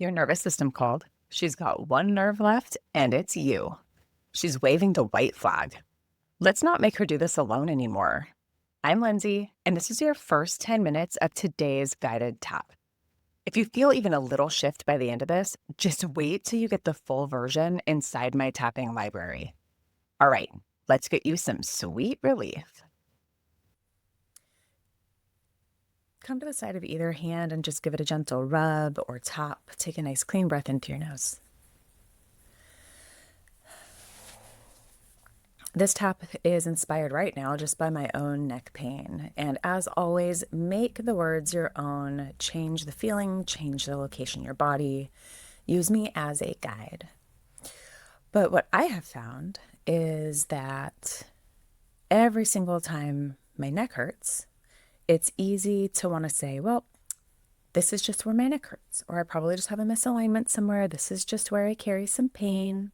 Your nervous system called. She's got one nerve left, and it's you. She's waving the white flag. Let's not make her do this alone anymore. I'm Lindsay, and this is your first 10 minutes of today's guided tap. If you feel even a little shift by the end of this, just wait till you get the full version inside my tapping library. All right, let's get you some sweet relief. Come to the side of either hand and just give it a gentle rub or tap. Take a nice clean breath into your nose. This tap is inspired right now just by my own neck pain. And as always, make the words your own. Change the feeling, change the location of your body. Use me as a guide. But what I have found is that every single time my neck hurts, it's easy to want to say, well, this is just where my neck hurts, or I probably just have a misalignment somewhere. This is just where I carry some pain.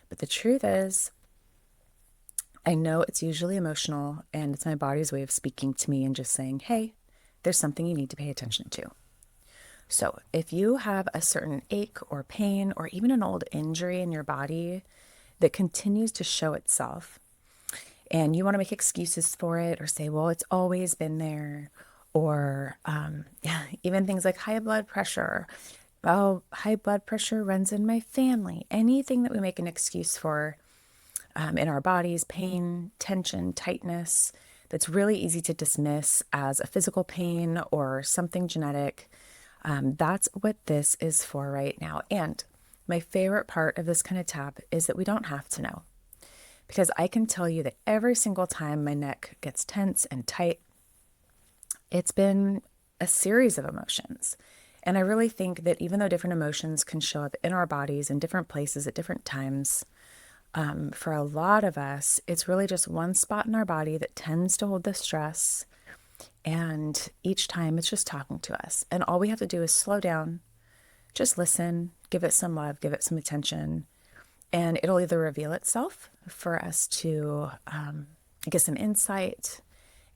But the truth is, I know it's usually emotional, and it's my body's way of speaking to me and just saying, hey, there's something you need to pay attention to. So if you have a certain ache or pain or even an old injury in your body that continues to show itself, and you want to make excuses for it or say, well, it's always been there, or even things like high blood pressure. Oh, high blood pressure runs in my family. Anything that we make an excuse for in our bodies, pain, tension, tightness, that's really easy to dismiss as a physical pain or something genetic. That's what this is for right now. And my favorite part of this kind of tap is that we don't have to know. Because I can tell you that every single time my neck gets tense and tight, it's been a series of emotions. And I really think that even though different emotions can show up in our bodies in different places at different times, for a lot of us, it's really just one spot in our body that tends to hold the stress. And each time it's just talking to us. And all we have to do is slow down, just listen, give it some love, give it some attention. And it'll either reveal itself for us to get some insight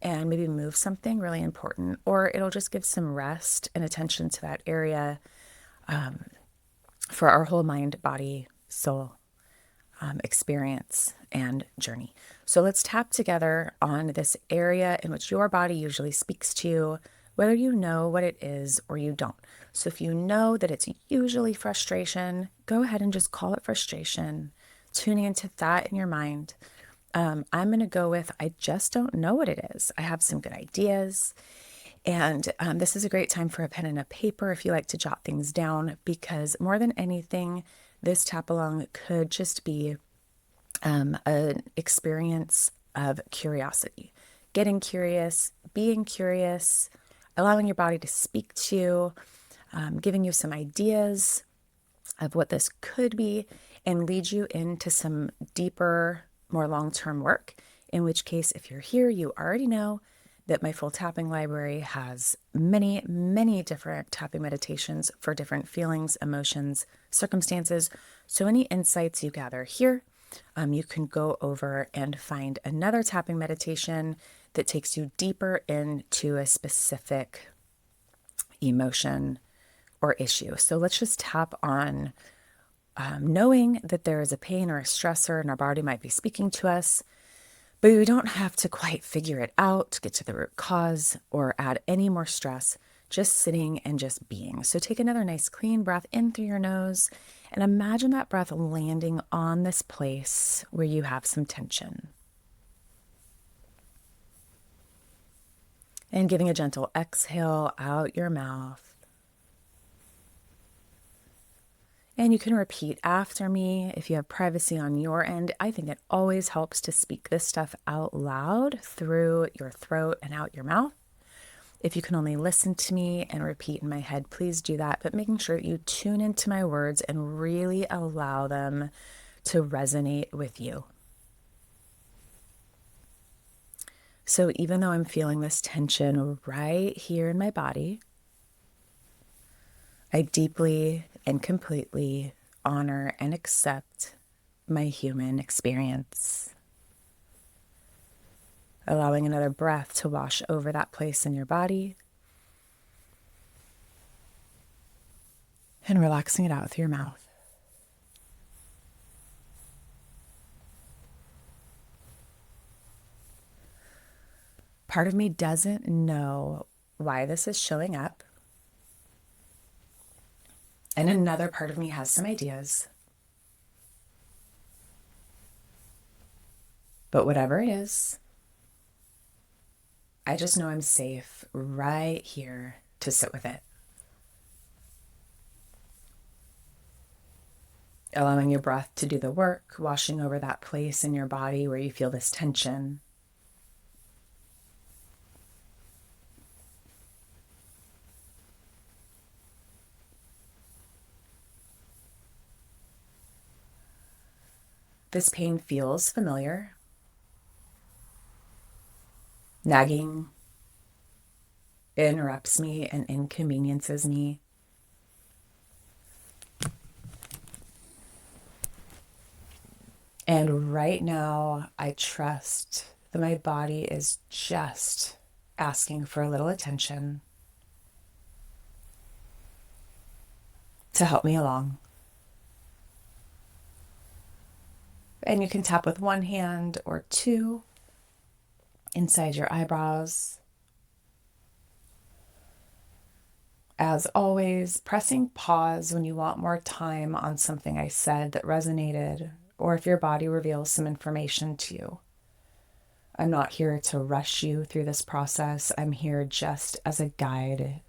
and maybe move something really important, or it'll just give some rest and attention to that area for our whole mind, body, soul experience and journey. So let's tap together on this area in which your body usually speaks to you, whether you know what it is or you don't. So if you know that it's usually frustration, go ahead and just call it frustration, tuning into that in your mind. I'm going to go with, I just don't know what it is. I have some good ideas. And this is a great time for a pen and a paper if you like to jot things down, because more than anything, this tap along could just be an experience of curiosity, getting curious, being curious, allowing your body to speak to you, giving you some ideas of what this could be, and lead you into some deeper, more long-term work. In which case, if you're here, you already know that my full tapping library has many, many different tapping meditations for different feelings, emotions, circumstances. So any insights you gather here, you can go over and find another tapping meditation that takes you deeper into a specific emotion or issue. So let's just tap on knowing that there is a pain or a stressor and our body might be speaking to us, but we don't have to quite figure it out, get to the root cause, or add any more stress, just sitting and just being. So take another nice clean breath in through your nose and imagine that breath landing on this place where you have some tension. And giving a gentle exhale out your mouth. And you can repeat after me if you have privacy on your end. I think it always helps to speak this stuff out loud through your throat and out your mouth. If you can only listen to me and repeat in my head, please do that. But making sure that you tune into my words and really allow them to resonate with you. So even though I'm feeling this tension right here in my body, I deeply and completely honor and accept my human experience. Allowing another breath to wash over that place in your body. and relaxing it out through your mouth. Part of me doesn't know why this is showing up. And another part of me has some ideas. But whatever it is, I just know I'm safe right here to sit with it. Allowing your breath to do the work, washing over that place in your body where you feel this tension. This pain feels familiar. Nagging. It interrupts me and inconveniences me. And right now, I trust that my body is just asking for a little attention to help me along. And you can tap with one hand or two inside your eyebrows. As always, pressing pause when you want more time on something I said that resonated, or if your body reveals some information to you. I'm not here to rush you through this process. I'm here just as a guide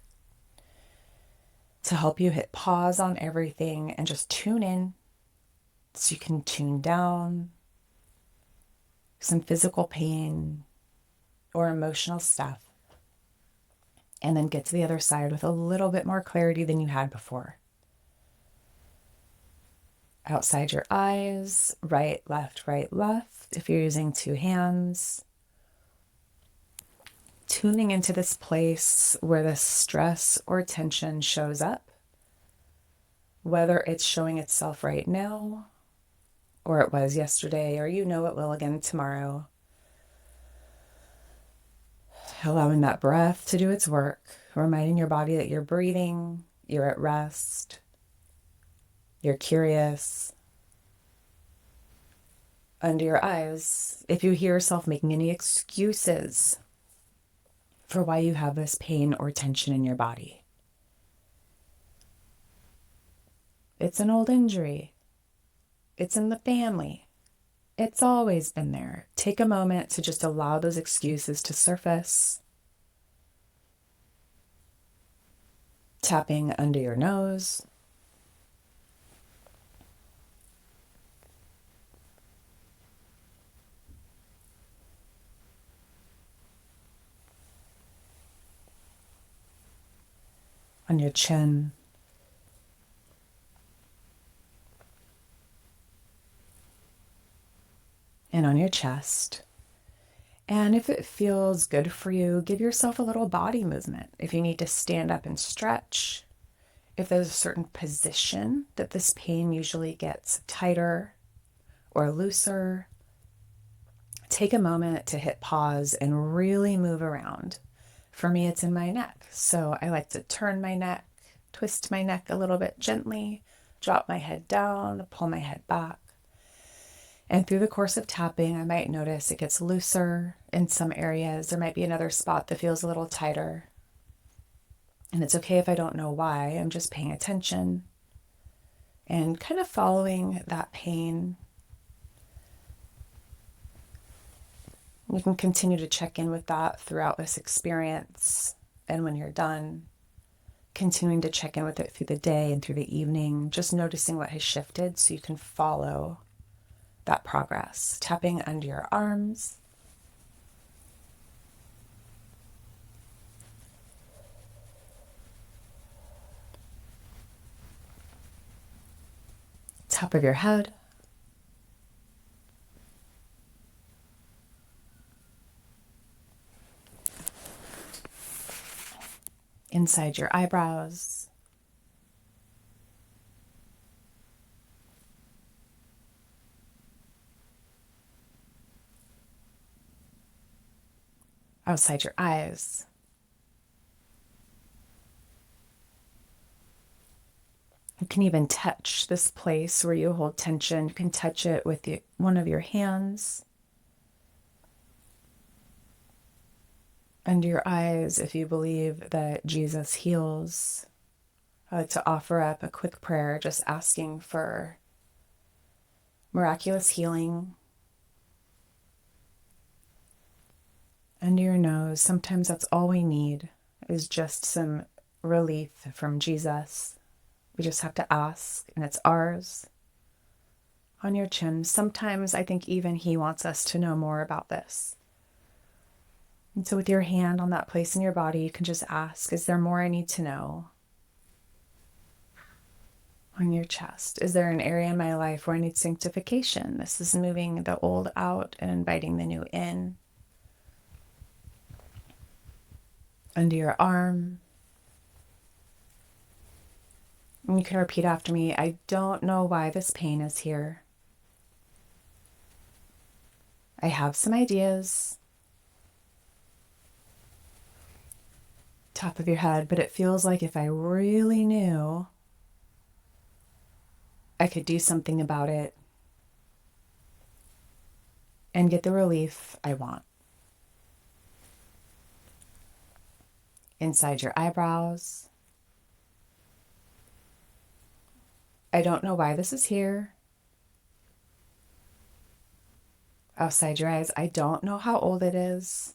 to help you hit pause on everything and just tune in so you can tune down some physical pain or emotional stuff, and then get to the other side with a little bit more clarity than you had before. Outside your eyes, right, left, if you're using two hands. Tuning into this place where the stress or tension shows up, whether it's showing itself right now, or it was yesterday, or it will again tomorrow. Allowing that breath to do its work, reminding your body that you're breathing, you're at rest, you're curious. Under your eyes, if you hear yourself making any excuses for why you have this pain or tension in your body, it's an old injury. It's in the family. It's always been there. Take a moment to just allow those excuses to surface. Tapping under your nose. On your chin. And on your chest. And if it feels good for you, give yourself a little body movement. If you need to stand up and stretch, if there's a certain position that this pain usually gets tighter or looser, take a moment to hit pause and really move around. For me, it's in my neck. So I like to turn my neck, twist my neck a little bit gently, drop my head down, pull my head back. And through the course of tapping, I might notice it gets looser in some areas. There might be another spot that feels a little tighter. And it's okay if I don't know why. I'm just paying attention and kind of following that pain. You can continue to check in with that throughout this experience. And when you're done, continuing to check in with it through the day and through the evening, just noticing what has shifted so you can follow that progress. Tapping under your arms. Top of your head. Inside your eyebrows. Outside your eyes. You can even touch this place where you hold tension. You can touch it with one of your hands. Under your eyes, if you believe that Jesus heals, I like to offer up a quick prayer just asking for miraculous healing. Under your nose, sometimes that's all we need is just some relief from Jesus. We just have to ask, and it's ours. On your chin, sometimes I think even He wants us to know more about this. And so with your hand on that place in your body, you can just ask, is there more I need to know? On your chest, is there an area in my life where I need sanctification? This is moving the old out and inviting the new in. Under your arm. And you can repeat after me, I don't know why this pain is here. I have some ideas. Top of your head, but it feels like if I really knew, I could do something about it and get the relief I want. Inside your eyebrows. I don't know why this is here. Outside your eyes, I don't know how old it is.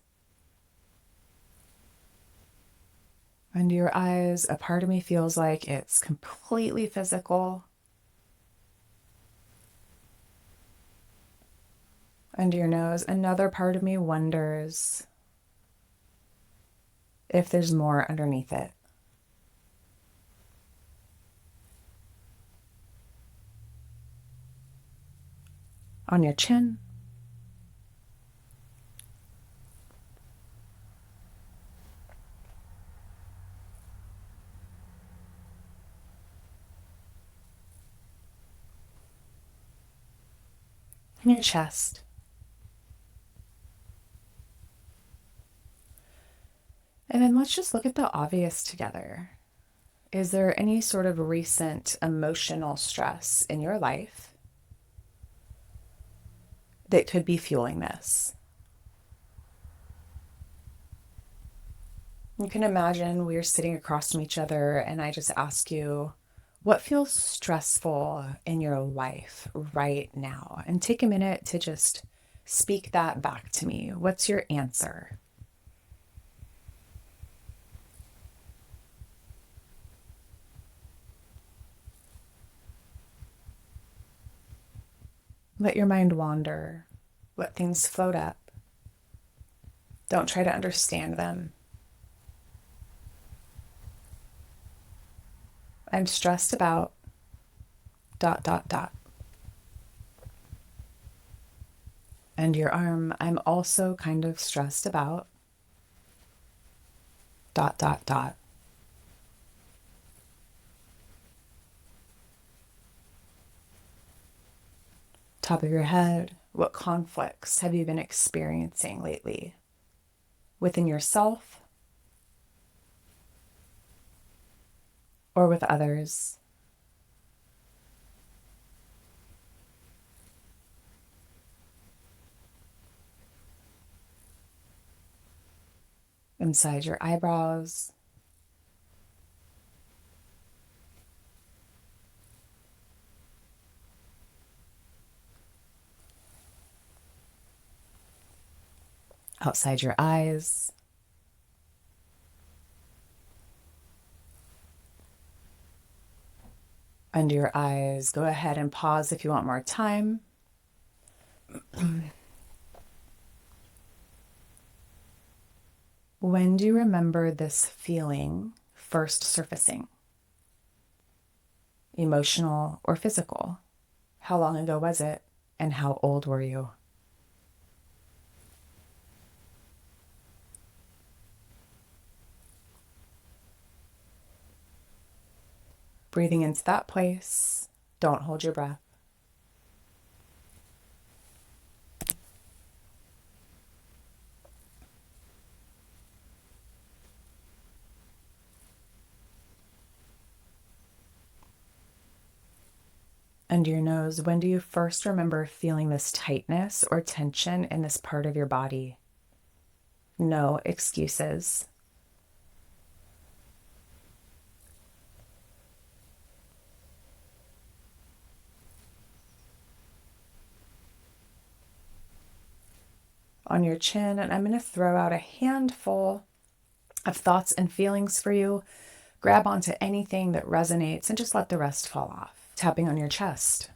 Under your eyes, a part of me feels like it's completely physical. Under your nose, another part of me wonders if there's more underneath it. On your chin. On your chest. And then let's just look at the obvious together. Is there any sort of recent emotional stress in your life that could be fueling this? You can imagine we're sitting across from each other and I just ask you, what feels stressful in your life right now? And take a minute to just speak that back to me. What's your answer? Let your mind wander. Let things float up. Don't try to understand them. I'm stressed about ... And your arm, I'm also kind of stressed about ... Top of your head, what conflicts have you been experiencing lately? Within yourself or with others? Inside your eyebrows. Outside your eyes. Under your eyes. Go ahead and pause if you want more time. When do you remember this feeling first surfacing? Emotional or physical? How long ago was it? And how old were you? Breathing into that place. Don't hold your breath. Under your nose, when do you first remember feeling this tightness or tension in this part of your body? No excuses. On your chin, and I'm going to throw out a handful of thoughts and feelings for you. Grab onto anything that resonates and just let the rest fall off. Tapping on your chest.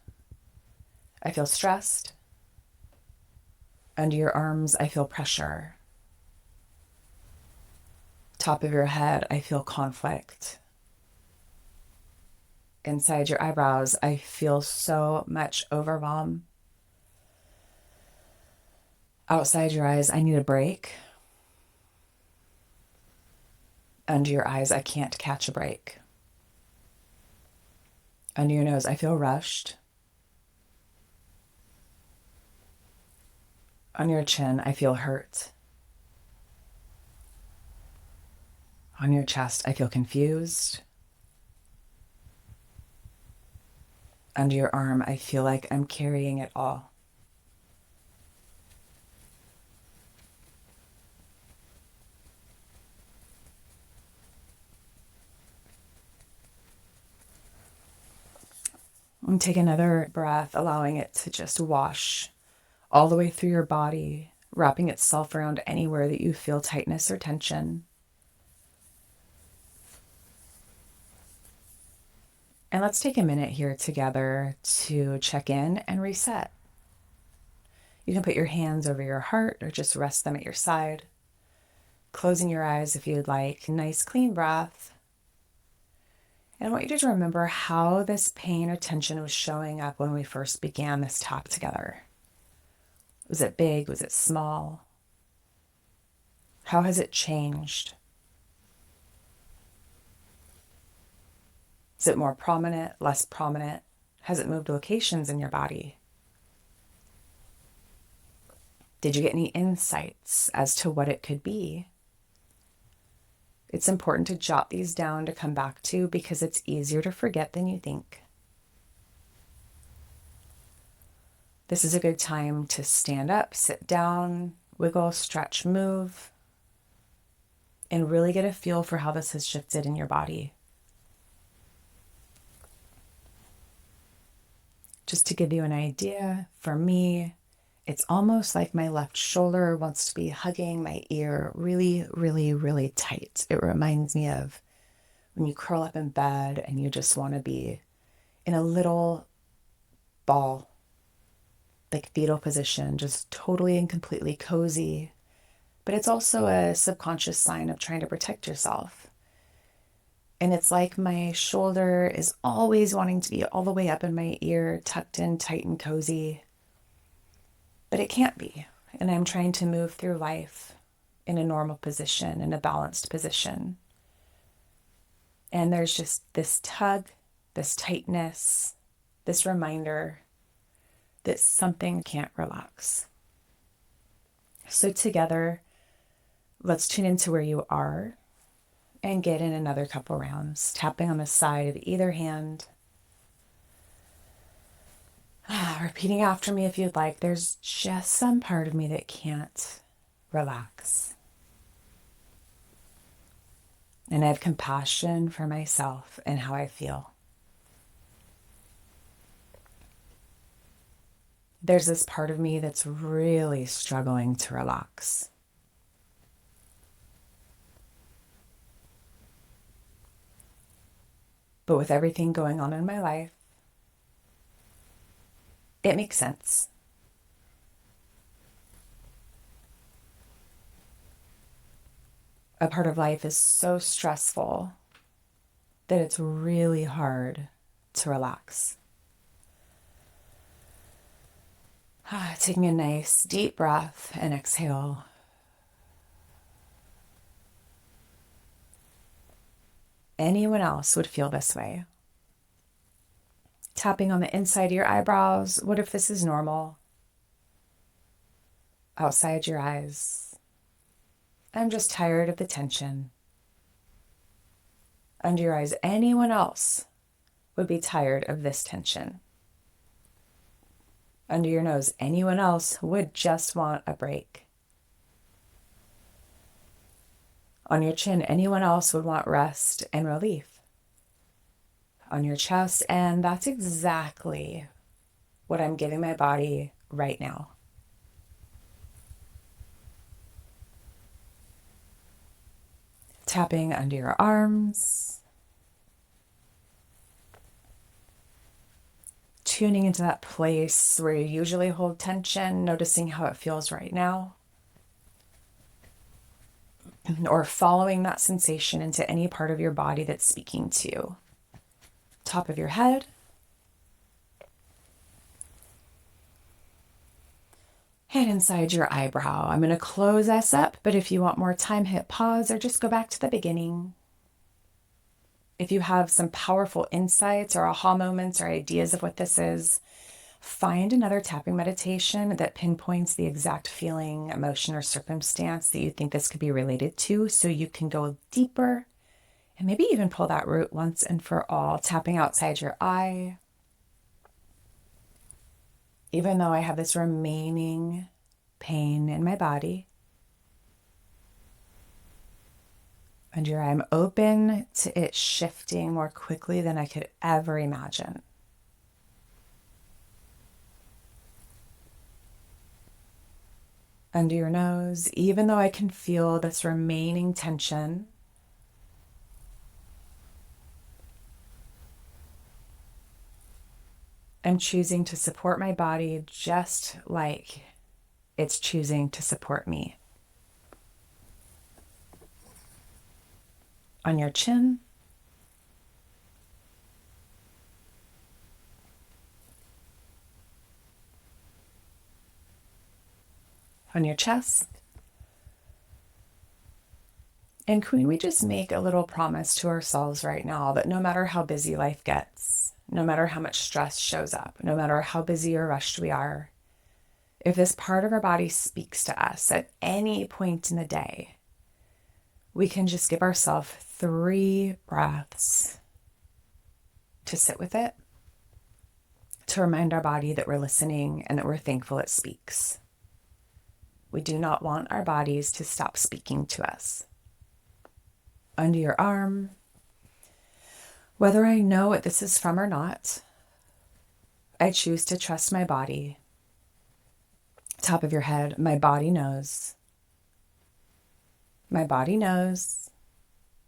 I feel stressed. Under your arms, I feel pressure. Top of your head, I feel conflict. Inside your eyebrows, I feel so much overwhelm. Outside your eyes, I need a break. Under your eyes, I can't catch a break. Under your nose, I feel rushed. On your chin, I feel hurt. On your chest, I feel confused. Under your arm, I feel like I'm carrying it all. And take another breath, allowing it to just wash all the way through your body, wrapping itself around anywhere that you feel tightness or tension. And let's take a minute here together to check in and reset. You can put your hands over your heart or just rest them at your side. Closing your eyes if you'd like. Nice clean breath. And I want you to remember how this pain or tension was showing up when we first began this talk together. Was it big? Was it small? How has it changed? Is it more prominent, less prominent? Has it moved locations in your body? Did you get any insights as to what it could be? It's important to jot these down to come back to because it's easier to forget than you think. This is a good time to stand up, sit down, wiggle, stretch, move, and really get a feel for how this has shifted in your body. Just to give you an idea, for me, it's almost like my left shoulder wants to be hugging my ear really, really, really tight. It reminds me of when you curl up in bed and you just want to be in a little ball, like fetal position, just totally and completely cozy. But it's also a subconscious sign of trying to protect yourself. And it's like my shoulder is always wanting to be all the way up in my ear, tucked in tight and cozy. But it can't be. And I'm trying to move through life in a normal position, in a balanced position. And there's just this tug, this tightness, this reminder that something can't relax. So together, let's tune into where you are and get in another couple rounds, tapping on the side of either hand. Repeating after me if you'd like. There's just some part of me that can't relax. And I have compassion for myself and how I feel. There's this part of me that's really struggling to relax. But with everything going on in my life, it makes sense. A part of life is so stressful that it's really hard to relax. Taking a nice deep breath and exhale. Anyone else would feel this way. Tapping on the inside of your eyebrows. What if this is normal? Outside your eyes. I'm just tired of the tension. Under your eyes, anyone else would be tired of this tension. Under your nose, anyone else would just want a break. On your chin, anyone else would want rest and relief. On your chest, and that's exactly what I'm giving my body right now. Tapping under your arms. Tuning into that place where you usually hold tension, noticing how it feels right now. Or following that sensation into any part of your body that's speaking to you. Top of your head. And inside your eyebrow. I'm going to close us up, but if you want more time, hit pause or just go back to the beginning. If you have some powerful insights or aha moments or ideas of what this is, find another tapping meditation that pinpoints the exact feeling, emotion, or circumstance that you think this could be related to, so you can go deeper and maybe even pull that root once and for all, tapping outside your eye. Even though I have this remaining pain in my body, under your eye, I'm open to it shifting more quickly than I could ever imagine. Under your nose, even though I can feel this remaining tension, I'm choosing to support my body just like it's choosing to support me. On your chin, on your chest. And can we just make a little promise to ourselves right now that no matter how busy life gets, no matter how much stress shows up, no matter how busy or rushed we are, if this part of our body speaks to us at any point in the day, we can just give ourselves 3 breaths to sit with it, to remind our body that we're listening and that we're thankful it speaks. We do not want our bodies to stop speaking to us. Under your arm, whether I know what this is from or not, I choose to trust my body. Top of your head, my body knows. My body knows.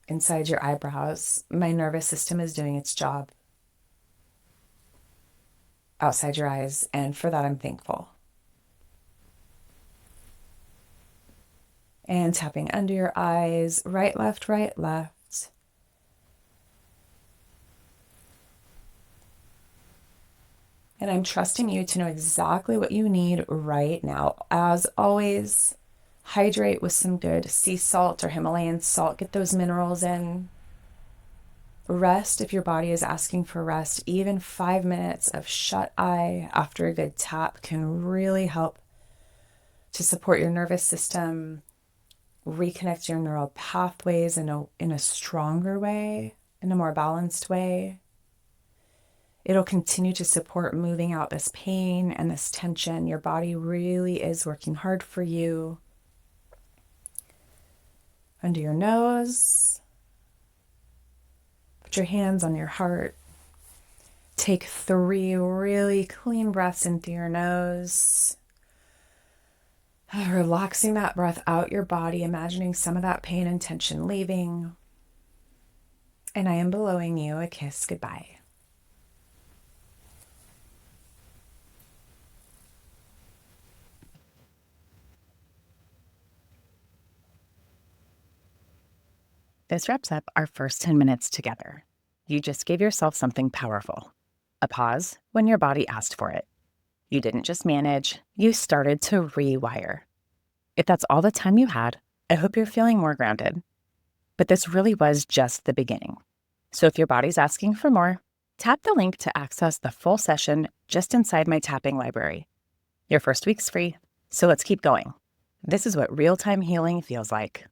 Inside your eyebrows, my nervous system is doing its job. Outside your eyes, and for that I'm thankful. And tapping under your eyes, right, left, right, left. And I'm trusting you to know exactly what you need right now. As always, hydrate with some good sea salt or Himalayan salt. Get those minerals in. Rest if your body is asking for rest. Even 5 minutes of shut eye after a good tap can really help to support your nervous system, reconnect your neural pathways in a stronger way, in a more balanced way. It'll continue to support moving out this pain and this tension. Your body really is working hard for you. Under your nose, put your hands on your heart. Take 3 really clean breaths in through your nose. Relaxing that breath out your body, imagining some of that pain and tension leaving. And I am blowing you a kiss goodbye. This wraps up our first 10 minutes together. You just gave yourself something powerful. A pause when your body asked for it. You didn't just manage, you started to rewire. If that's all the time you had, I hope you're feeling more grounded. But this really was just the beginning. So if your body's asking for more, tap the link to access the full session just inside my tapping library. Your first week's free, so let's keep going. This is what real-time healing feels like.